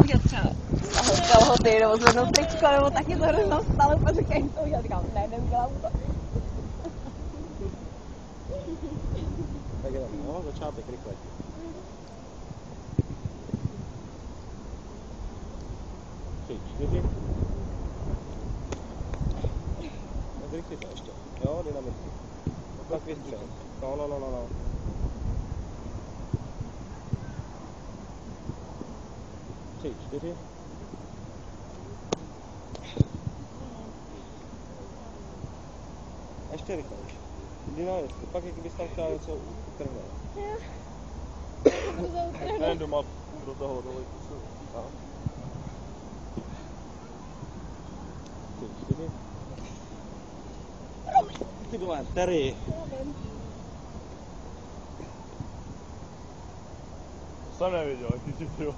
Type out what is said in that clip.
udělat třeba kalhoty, nebo zvednout tričko, nebo taky to hroznou stále úplně říkají, co udělat. Říkám, ne, neudělám to. Tak jdem, no, začátek, rychle. Tři, čtyři. Rychle to ještě. Jo, dynamicky. Tak vystřel. No. Tři, čtyři. Ještě rychlejší. Dynamicky. Pak jak bys tam chtěla něco utrhnout. Ne, doma do toho dole. Tři, čtyři. Ty vole, Terry. Jsem nevěděl, jaký jsi to.